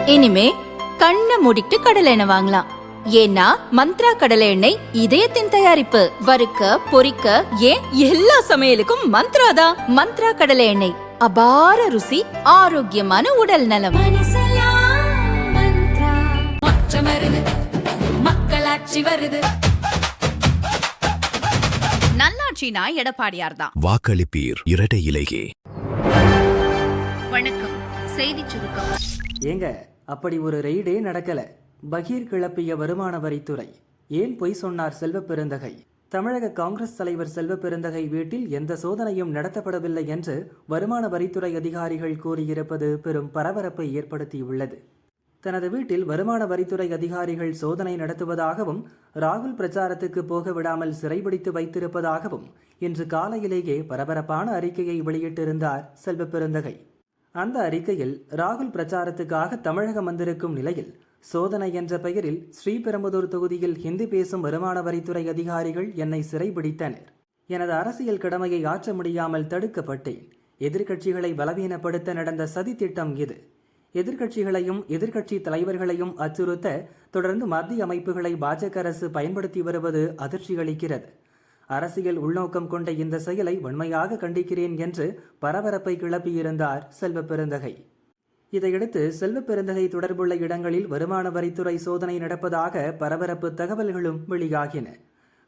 இனிமே கண்ணை மூடிட்டு கடலை எண்ணெய் வாங்கலாம். ஏன்னா மந்த்ரா கடலை எண்ணெய் இதயத்தின் தயாரிப்பு. வறுக்க பொரிக்க ஏன் எல்லா சமையலுக்கும் மந்த்ரா தான். மந்த்ரா கடலை எண்ணெய், அபார ருசி, ஆரோக்கியமான உடல் நலம். மக்களாட்சி வருது. நல்லாட்சினா எடப்பாடியார் தான். வாக்களிப்பீர் இரட்டை இலையே. வணக்கம். செய்தி சுருக்கம். ஏங்க, அப்படி ஒரு ரெய்டே நடக்கல. பகீர் கிளப்பிய வருமான வரித்துறை. ஏன் பொய் சொன்னார் செல்வ பெருந்தகை? தமிழக காங்கிரஸ் தலைவர் செல்வ பெருந்தகை வீட்டில் எந்த சோதனையும் நடத்தப்படவில்லை என்று வருமான வரித்துறை அதிகாரிகள் கூறியிருப்பது பெரும் பரபரப்பை ஏற்படுத்தியுள்ளது. தனது வீட்டில் வருமான வரித்துறை அதிகாரிகள் சோதனை நடத்துவதாகவும் ராகுல் பிரச்சாரத்துக்கு போக விடாமல் சிறைபிடித்து வைத்திருப்பதாகவும் இன்று காலையிலேயே பரபரப்பான அறிக்கையை வெளியிட்டிருந்தார் செல்வ பெருந்தகை. அந்த அறிக்கையில் ராகுல் பிரச்சாரத்துக்காக தமிழகம் வந்திருக்கும் நிலையில் சோதனை என்ற பெயரில் ஸ்ரீபெரும்புதூர் தொகுதியில் ஹிந்தி பேசும் வருமான வரித்துறை அதிகாரிகள் என்னை சிறைபிடித்தனர். எனது அரசியல் கடமையை ஆற்ற முடியாமல் தடுக்கப்பட்டேன். எதிர்க்கட்சிகளை பலவீனப்படுத்த நடந்த சதி திட்டம் இது. எதிர்க்கட்சிகளையும் எதிர்க்கட்சி தலைவர்களையும் அச்சுறுத்த தொடர்ந்து மத்திய அமைப்புகளை பாஜக அரசு பயன்படுத்தி வருவது அதிர்ச்சி அளிக்கிறது. அரசியல் உள்நோக்கம் கொண்ட இந்த செயலை வன்மையாக கண்டிக்கிறேன் என்று பரபரப்பை கிளப்பியிருந்தார் செல்வ பெருந்தகை. இதையடுத்து செல்வ பெருந்தகை தொடர்புள்ள இடங்களில் வருமான வரித்துறை சோதனை நடப்பதாக பரபரப்பு தகவல்களும் வெளியாகின.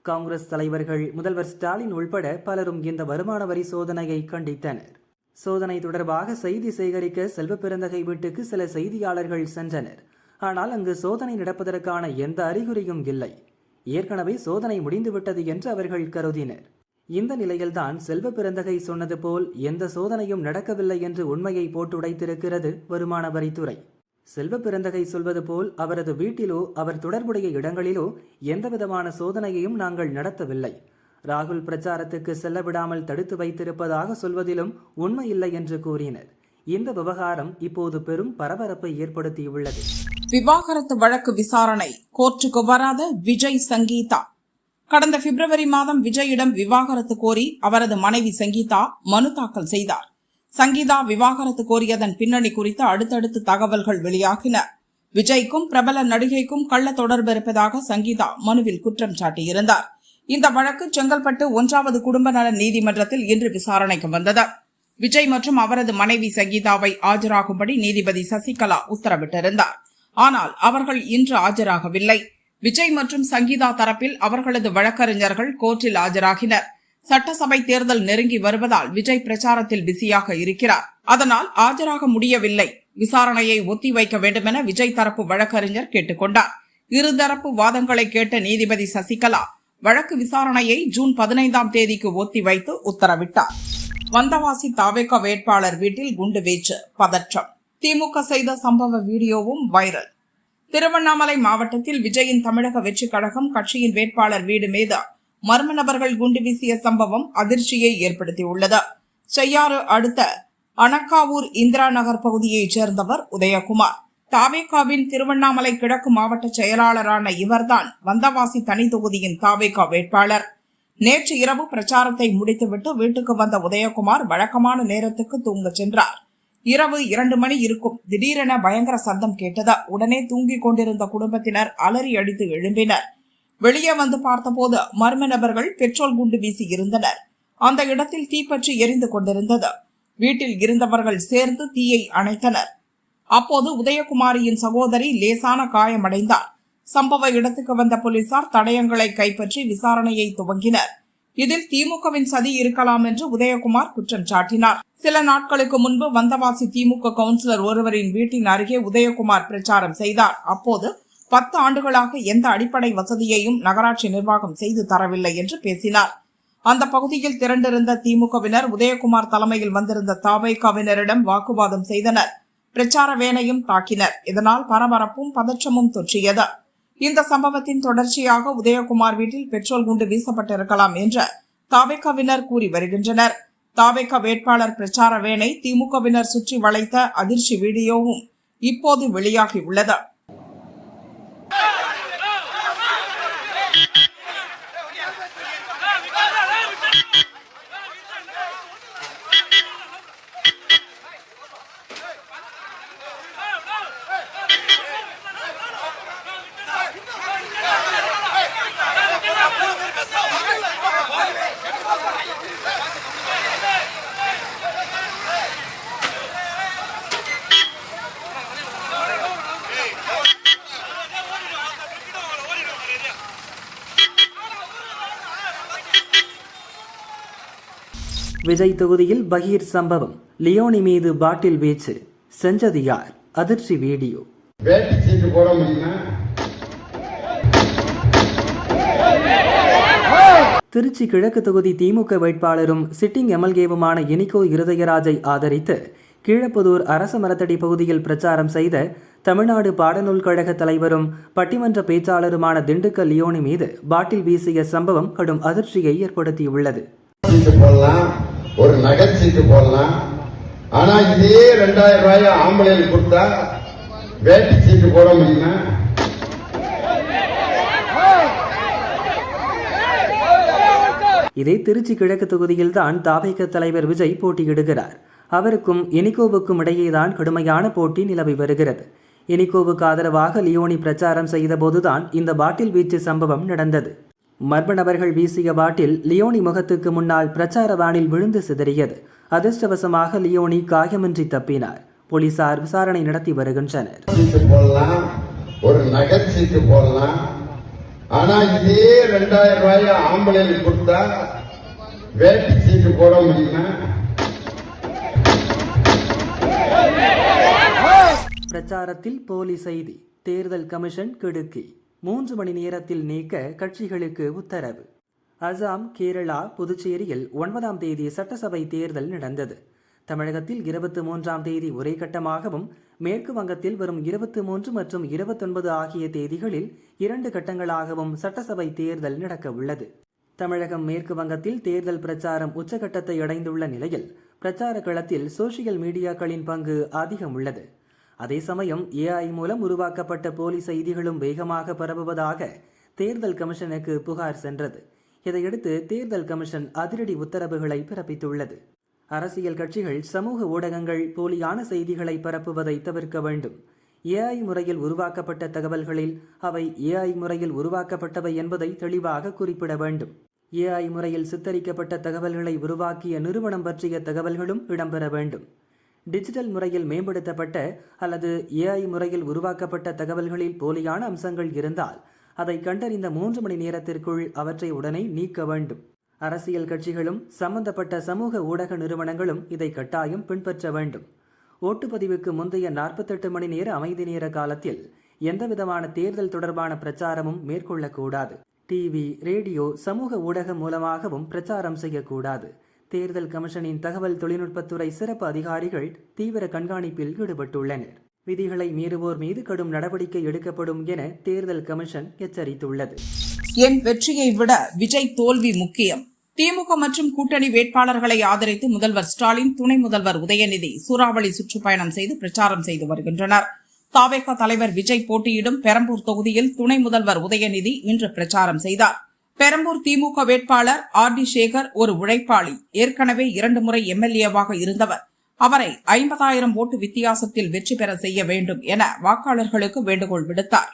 காங்கிரஸ் தலைவர்கள், முதல்வர் ஸ்டாலின் உள்பட பலரும் இந்த வருமான வரி சோதனையை கண்டித்தனர். சோதனை தொடர்பாக செய்தி சேகரிக்க செல்வ பெருந்தகை வீட்டுக்கு சில செய்தியாளர்கள் சென்றனர். ஆனால் அங்கு சோதனை நடப்பதற்கான எந்த அறிகுறியும் இல்லை. ஏற்கனவே சோதனை முடிந்துவிட்டது என்று அவர்கள் கருதினர். இந்த நிலையில்தான் செல்வ பெருந்தகை சொன்னது போல் எந்த சோதனையும் நடக்கவில்லை என்று உண்மையை போட்டுடைத்திருக்கிறது வருமான வரித்துறை. செல்வ பெருந்தகை சொல்வது போல் அவரது வீட்டிலோ அவர் தொடர்புடைய இடங்களிலோ எந்தவிதமான சோதனையையும் நாங்கள் நடத்தவில்லை. ராகுல் பிரச்சாரத்துக்கு செல்ல விடாமல் தடுத்து வைத்திருப்பதாக சொல்வதிலும் உண்மை இல்லை என்று கூறினர். இந்த விவகாரம் இப்போது பெரும் பரபரப்பை ஏற்படுத்தியுள்ளது. விவாகரத்து வழக்கு விசாரணை. கோர்ட்டுக்கு வராத விஜய் சங்கீதா. கடந்த பிப்ரவரி மாதம் விஜயிடம் விவாகரத்து கோரி அவரது மனைவி சங்கீதா மனு தாக்கல் செய்தார். சங்கீதா விவாகரத்து கோரியதன் பின்னணி குறித்து அடுத்தடுத்து தகவல்கள் வெளியாகின. விஜய்க்கும் பிரபல நடிகைக்கும் கள்ள தொடர்பு இருப்பதாக சங்கீதா மனுவில் குற்றம் சாட்டியிருந்தார். இந்த வழக்கு செங்கல்பட்டு 1வது குடும்ப நல நீதிமன்றத்தில் இன்று விசாரணைக்கு வந்தது. விஜய் மற்றும் அவரது மனைவி சங்கீதாவை ஆஜராகும்படி நீதிபதி சசிகலா உத்தரவிட்டிருந்தார். ஆனால் அவர்கள் இன்று ஆஜராகவில்லை. விஜய் மற்றும் சங்கீதா தரப்பில் அவர்களது வழக்கறிஞர்கள் கோர்ட்டில் ஆஜராகினர். சட்டசபை தேர்தல் நெருங்கி வருவதால் விஜய் பிரச்சாரத்தில் பிஸியாக இருக்கிறார். அதனால் ஆஜராக முடியவில்லை. விசாரணையை ஒத்திவைக்க வேண்டுமென விஜய் தரப்பு வழக்கறிஞர் கேட்டுக்கொண்டார். இருதரப்பு வாதங்களை கேட்ட நீதிபதி சசிகலா வழக்கு விசாரணையை ஜூன் 15ஆம் தேதிக்கு ஒத்திவைத்து உத்தரவிட்டார். வந்தவாசி தாவேகா வேட்பாளர் வீட்டில் குண்டுவீச்சு, பதற்றம். திமுக செய்த சம்பவ வீடியோவும் வைரல். திருவண்ணாமலை மாவட்டத்தில் விஜயின் தமிழக வெற்றிக் கழகம் கட்சியின் வேட்பாளர் வீடு மீது மர்ம நபர்கள் குண்டு வீசிய சம்பவம் அதிர்ச்சியை ஏற்படுத்தியுள்ளது. செய்யாறு அடுத்த அணக்காவூர் இந்திரா நகர் பகுதியைச் சேர்ந்தவர் உதயகுமார். தாவேகாவின் திருவண்ணாமலை கிழக்கு மாவட்ட செயலாளரான இவர்தான் வந்தவாசி தனி தொகுதியின் தாவேகா வேட்பாளர். நேற்று இரவு பிரச்சாரத்தை முடித்துவிட்டு வீட்டுக்கு வந்த உதயகுமார் வழக்கமான நேரத்துக்கு தூங்க சென்றார். இரவு 2 மணி இருக்கும். திடீரென பயங்கர சத்தம் கேட்டது. உடனே தூங்கிக் கொண்டிருந்த குடும்பத்தினர் அலறி அடித்து எழும்பினர். வெளியே வந்து பார்த்தபோது மர்ம நபர்கள் பெட்ரோல் குண்டு வீசி இருந்தனர். அந்த இடத்தில் தீப்பற்றி எரிந்து கொண்டிருந்தது. வீட்டில் இருந்தவர்கள் சேர்ந்து தீயை அணைத்தனர். அப்போது உதயகுமாரியின் சகோதரி லேசான காயமடைந்தார். சம்பவ இடத்துக்கு வந்த போலீசார் தடயங்களை கைப்பற்றி விசாரணையை துவங்கினர். இதில் திமுகவின் சதி இருக்கலாம் என்று உதயகுமார் குற்றம் சாட்டினார். சில நாட்களுக்கு முன்பு வந்தவாசி திமுக கவுன்சிலர் ஒருவரின் வீட்டின் அருகே உதயகுமார் பிரச்சாரம் செய்தார். அப்போது 10 ஆண்டுகளாக எந்த அடிப்படை வசதியையும் நகராட்சி நிர்வாகம் செய்து தரவில்லை என்று பேசினார். அந்த பகுதியில் திரண்டிருந்த திமுகவினர் உதயகுமார் தலைமையில் வந்திருந்த தாவேகாவினரிடம் வாக்குவாதம் செய்தனர். பிரச்சார வேனையும் தாக்கினர். இதனால் பரபரப்பும் பதற்றமும் தொற்றியது. இந்த சம்பவத்தின் தொடர்ச்சியாக உதயகுமார் வீட்டில் பெட்ரோல் குண்டு வீசப்பட்டிருக்கலாம் என்று தாவேகாவினர் கூறி வருகின்றனர். தாவேகா வேட்பாளர் பிரச்சார வேனை திமுகவினர் சுற்றி வளைத்த அதிர்ச்சி வீடியோவும் இப்போது வெளியாகியுள்ளது. விஜய் தொகுதியில் பகீர் சம்பவம், லியோனி மீது பாட்டில் வீச்சு, செஞ்சது யார்? அதிர்ச்சி வீடியோ. வேட்டி சீட்டு போட முடியுமா? திருச்சி கிழக்கு தொகுதி திமுக வேட்பாளரும் சிட்டிங் எம்எல்ஏவுமான இனிகோ இருதயராஜை ஆதரித்து கீழப்புதூர் அரச மரத்தடி பகுதியில் பிரச்சாரம் செய்த தமிழ்நாடு பாடநூல் கழக தலைவரும் பட்டிமன்ற பேச்சாளருமான திண்டுக்கல் லியோனி மீது பாட்டில் வீசிய சம்பவம் கடும் அதிர்ச்சியை ஏற்படுத்தியுள்ளது. சீட்டு போடலாம், ஒரு நகை சீட்டு போடலாம். ஆனா இதே 2000 ரூபாய் ஆம்பளைக்கு கொடுத்தா வேட்டி சீட்டு போட முடியுமா? இதே திருச்சி கிழக்கு தொகுதியில்தான் தாவேக தலைவர் விஜய் போட்டியிடுகிறார். அவருக்கும் இனிகோவுக்கும் இடையேதான் கடுமையான போட்டி நிலவி வருகிறது. இனிகோவுக்கு ஆதரவாக லியோனி பிரச்சாரம் செய்தபோதுதான் இந்த பாட்டில் வீச்சு சம்பவம் நடந்தது. மர்ம நபர்கள் வீசிய பாட்டில் லியோனி முகத்துக்கு முன்னால் பிரச்சார வானில் விழுந்து சிதறியது. அதிர்ஷ்டவசமாக லியோனி காயமின்றி தப்பினார். போலீசார் விசாரணை நடத்தி வருகின்றனர். சீட்டு போடலாம், ஒரு நகை சீட்டு போடலாம். ஆனா இதே 2000 ரூபாய் ஆம்பளைக்கு கொடுத்தா வேட்டி சீட்டு போட முடியுமா? பிரச்சாரத்தில் போலி செய்தி, தேர்தல் கமிஷன் கிடுக்கி, 3 மணி நேரத்தில் நீக்க கட்சிகளுக்கு உத்தரவு. அசாம், கேரளா, புதுச்சேரியில் 9ஆம் தேதி சட்டசபை தேர்தல் நடந்தது. தமிழகத்தில் 23ஆம் தேதி ஒரே கட்டமாகவும், மேற்கு வங்கத்தில் வரும் 23 மற்றும் 29 ஆகிய தேதிகளில் 2 கட்டங்களாகவும் சட்டசபை தேர்தல் நடக்க உள்ளது. தமிழகம், மேற்கு வங்கத்தில் தேர்தல் பிரச்சாரம் உச்சகட்டத்தை அடைந்துள்ள நிலையில் பிரச்சார களத்தில் சோசியல் மீடியாக்களின் பங்கு அதிகம் உள்ளது. அதே சமயம் AI மூலம் உருவாக்கப்பட்ட போலி செய்திகளும் வேகமாக பரவுவதாக தேர்தல் கமிஷனுக்கு புகார் சென்றது. இதையடுத்து தேர்தல் கமிஷன் அதிரடி உத்தரவுகளை பிறப்பித்துள்ளது. அரசியல் கட்சிகள், சமூக ஊடகங்கள் போலியான செய்திகளை பரப்புவதை தவிர்க்க வேண்டும். AI முறையில் உருவாக்கப்பட்ட தகவல்களில் அவை AI முறையில் உருவாக்கப்பட்டவை என்பதை தெளிவாக குறிப்பிட வேண்டும். AI முறையில் சித்தரிக்கப்பட்ட தகவல்களை உருவாக்கிய நிறுவனம் பற்றிய தகவல்களும் இடம்பெற வேண்டும். டிஜிட்டல் முறையில் மேம்படுத்தப்பட்ட அல்லது AI முறையில் உருவாக்கப்பட்ட தகவல்களில் போலியான அம்சங்கள் இருந்தால் அதை கண்டறிந்த 3 மணி நேரத்திற்குள் அவற்றை உடனே நீக்க வேண்டும். அரசியல் கட்சிகளும் சம்பந்தப்பட்ட சமூக ஊடக நிறுவனங்களும் இதை கட்டாயம் பின்பற்ற வேண்டும். ஓட்டுப்பதிவுக்கு முந்தைய 48 மணி நேர அமைதி நேர காலத்தில் எந்தவிதமான தேர்தல் தொடர்பான பிரச்சாரமும் மேற்கொள்ளக்கூடாது. டிவி, ரேடியோ, சமூக ஊடகம் மூலமாகவும் பிரச்சாரம் செய்யக்கூடாது. தேர்தல் கமிஷனின் தகவல் தொழில்நுட்பத்துறை சிறப்பு அதிகாரிகள் தீவிர கண்காணிப்பில் ஈடுபட்டுள்ளனர். விதிகளை மீறுவோர் மீது கடும் நடவடிக்கை எடுக்கப்படும் என தேர்தல் கமிஷன் எச்சரித்துள்ளது. என் வெற்றியை விட விஜய் தோல்வி முக்கியம். திமுக மற்றும் கூட்டணி வேட்பாளர்களை ஆதரித்து முதல்வர் ஸ்டாலின், துணை முதல்வர் உதயநிதி சூறாவளி சுற்றுப்பயணம் செய்து பிரச்சாரம் செய்து வருகின்றனர். தாவேக தலைவர் விஜய் போட்டியிடும் பெரம்பூர் தொகுதியில் துணை முதல்வர் உதயநிதி இன்று பிரச்சாரம் செய்தார். பெரம்பூர் திமுக வேட்பாளர் RD சேகர் ஒரு உழைப்பாளி, ஏற்கனவே 2 முறை MLA-வாக இருந்தவர். அவரை 50,000 ஓட்டு வித்தியாசத்தில் வெற்றி பெற செய்ய வேண்டும் என வாக்காளர்களுக்கு வேண்டுகோள் விடுத்தார்.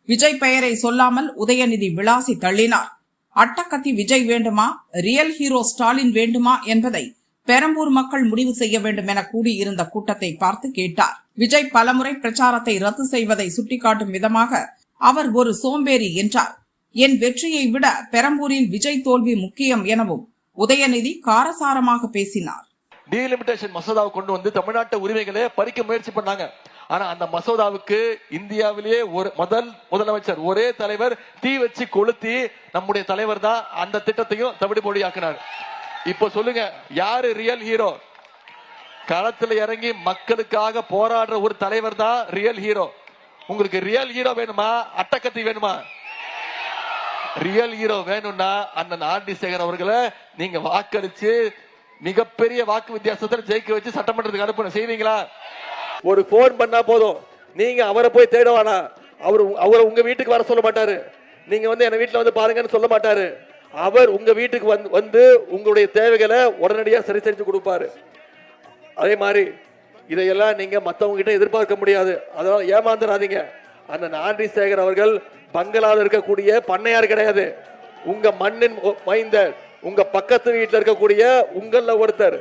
விஜய் பெயரை சொல்லாமல் உதயநிதி விளாசி தள்ளினார். அட்டக்கத்தி விஜய் வேண்டுமா, ரியல் ஹீரோ ஸ்டாலின் வேண்டுமா என்பதை பெரம்பூர் மக்கள் முடிவு செய்ய வேண்டும் என கூடியிருந்த கூட்டத்தை பார்த்து கேட்டார். விஜய் பலமுறை பிரச்சாரத்தை ரத்து செய்வதை சுட்டிக்காட்டும் விதமாக அவர் ஒரு சோம்பேறி என்றார். என் வெற்றியை விட பெரம்பூரில் விஜய் தோல்வி முக்கியம் எனவும் உதயநிதி காரசாரமாக பேசினார். டீலிமிட்டேஷன் மசோதாவை கொண்டு வந்து தமிழ்நாட்டு உரிமைகளை பறிக்க முயற்சி பண்ணாங்க. ஆனா அந்த மசோதாவுக்கு இந்தியாவிலேயே ஒரு முதலமைச்சர், ஒரே தலைவர் தீ வச்சு கொளுத்தி நம்முடைய தலைவர் தான் அந்த திட்டத்தையும் தவிடுபொடி ஆக்கினார். இப்போ சொல்லுங்க, யாரு ரியல் ஹீரோ? களத்துல இறங்கி மக்களுக்காக போராடுற ஒரு தலைவர் தான் ரியல் ஹீரோ. உங்களுக்கு ரியல் ஹீரோ வேணுமா, அட்டக்கத்தி வேணுமா? ரியல் ஹீரோ வேணும்னா அண்ணன் RD சேகர் அவர்களை நீங்க வாக்களிச்சு மிகப்பெரிய வாக்கு வித்தியாசத்தில் ஜெயிக்க வச்சு சட்டமன்றத்துக்கு அனுப்பணும். செய்வீங்களா? ஒரு போன் பண்ணா போதும், நீங்க அவரை போய் தேடுவானா? அவரை உங்க வீட்டுக்கு வர சொல்ல மாட்டாரு. நீங்க என் வீட்டுல பாருங்கன்னு சொல்ல மாட்டாரு. அவர் உங்க வீட்டுக்கு வந்து உங்களுடைய தேவைகளை உடனடியாக சரி செஞ்சு கொடுப்பாரு. அதே மாதிரி இதையெல்லாம் நீங்க மத்தவங்க கிட்ட எதிர்பார்க்க முடியாது. அதனால ஏமாந்துடாதீங்க. அந்த RD சேகர் அவர்கள் பங்களாவில் இருக்கக்கூடிய பண்ணையார் கிடையாது. உங்க மண்ணின் மைந்தர், உங்க பக்கத்து வீட்டில் இருக்கக்கூடிய உங்கள ஒருத்தர்.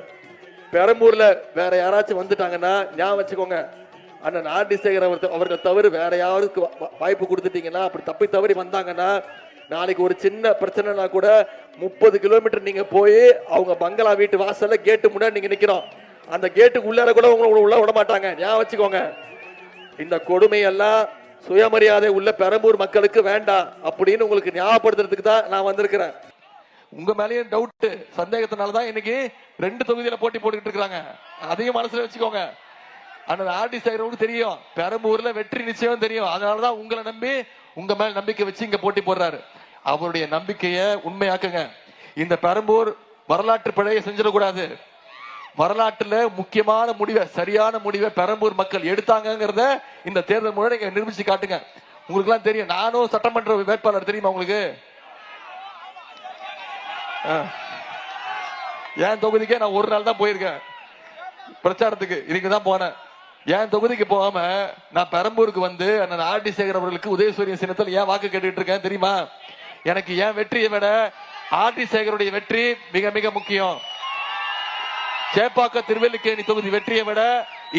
பெரம்பூர்ல வேற யாராச்சும் வந்துட்டாங்கன்னா ஞாபகம் வச்சுக்கோங்க, அண்ணன் RD சேகர் அவர்கள் தவிர வேற யாருக்கு வாய்ப்பு கொடுத்துட்டீங்கன்னா, அப்படி தப்பி தவறி வந்தாங்கன்னா நாளைக்கு ஒரு சின்ன பிரச்சனைனா கூட 30 கிலோமீட்டர் நீங்க போய் அவங்க பங்களா வீட்டு வாசல்ல கேட்டு முன்னாடி நீங்க நிக்கணும். அந்த கேட்டுக்கு உள்ளார கூட உங்களை உள்ள விட மாட்டாங்க. ஞாபகம் வச்சுக்கோங்க. இந்த கொடுமையெல்லாம் சுயமரியாதை உள்ள பெரம்பூர் மக்களுக்கு வேண்டாம் அப்படின்னு உங்களுக்கு ஞாபகப்படுத்துறதுக்கு தான் நான் வந்திருக்கிறேன். உங்க மேலேயும் டவுட் சந்தேகத்தினாலதான் இன்னைக்கு 2 தொகுதியில போட்டி போட்டுக்கிட்டு இருக்காங்க. அதையும் மனசுல வச்சுக்கோங்க. ஆனா ஆர்டி சேகரனுக்கு தெரியும் பெரம்பூர்ல வெற்றி நிச்சயம் தெரியும். அதனாலதான் உங்களை நம்பி உங்க மேல நம்பிக்கை வச்சு இங்க போட்டி போடுறாரு. அவருடைய நம்பிக்கையை உண்மையாக்குங்க. இந்த பெரம்பூர் வரலாற்று பிழையை செஞ்சிடக்கூடாது. வரலாற்றுல முக்கியமான முடிவை, சரியான முடிவை பெரம்பூர் மக்கள் எடுத்தாங்கிறத இந்த தேர்தல் மூலம் நீங்க நிரூபிச்சு காட்டுங்க. உங்களுக்கு எல்லாம் தெரியும். நானும் சட்டமன்ற வேட்பாளர் தெரியுமா உங்களுக்கு? என் தொகுதிக்கே நான் ஒரு நாள் தான் போயிருக்கேன் பிரச்சாரத்துக்கு. இதுக்குதான் போனேன். என் தொகுதிக்கு போகாம நான் பெரம்பூருக்கு வந்து அண்ணன் ஆர்டி சேகர் அவர்களுக்கு உதயசூரியன் சின்னத்தில் ஏன் வாக்கு கேட்டுட்டு இருக்கேன் தெரியுமா? எனக்கு என் வெற்றியை விட ஆர்டி சேகருடைய வெற்றி மிக மிக முக்கியம். சேப்பாக்க திருவல்லிக்கேணி தொகுதி வெற்றியை விட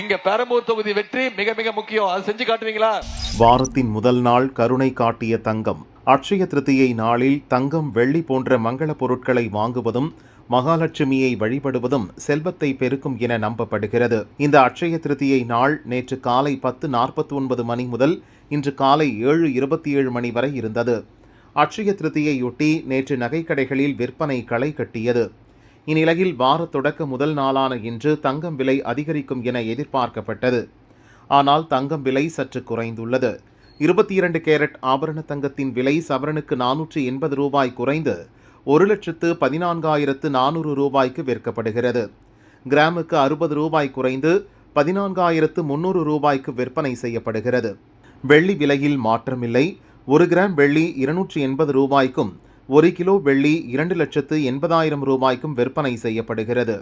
இங்க பெரம்பூர் தொகுதி வெற்றி மிக மிக முக்கியம். அது செஞ்சு காட்டுவீங்களா? வாரத்தின் முதல் நாள் கருணை காட்டிய தங்கம். அட்சய திருத்தியை நாளில் தங்கம், வெள்ளி போன்ற மங்கள பொருட்களை வாங்குவதும் மகாலட்சுமியை வழிபடுவதும் செல்வத்தை பெருக்கும் என நம்பப்படுகிறது. இந்த அட்சய திருத்தியை நாள் நேற்று காலை 10:49 மணி முதல் இன்று காலை 7:27 மணி வரை இருந்தது. அட்சய திருத்தியையொட்டி நேற்று நகைக்கடைகளில் விற்பனை களை கட்டியது. இந்நிலையில் வார தொடக்க முதல் நாளான இன்று தங்கம் விலை அதிகரிக்கும் என எதிர்பார்க்கப்பட்டது. ஆனால் தங்கம் விலை சற்று குறைந்துள்ளது. 22 கேரட் ஆபரண தங்கத்தின் விலை சவரனுக்கு 480 ரூபாய் குறைந்து 1,14,400 ரூபாய்க்கு விற்கப்படுகிறது. கிராமுக்கு 60 ரூபாய் குறைந்து 14,300 ரூபாய்க்கு விற்பனை செய்யப்படுகிறது. வெள்ளி விலையில் மாற்றமில்லை. 1 கிராம் வெள்ளி 280 ரூபாய்க்கும் 1 கிலோ வெள்ளி 2,80,000 ரூபாய்க்கும் விற்பனை செய்யப்படுகிறது.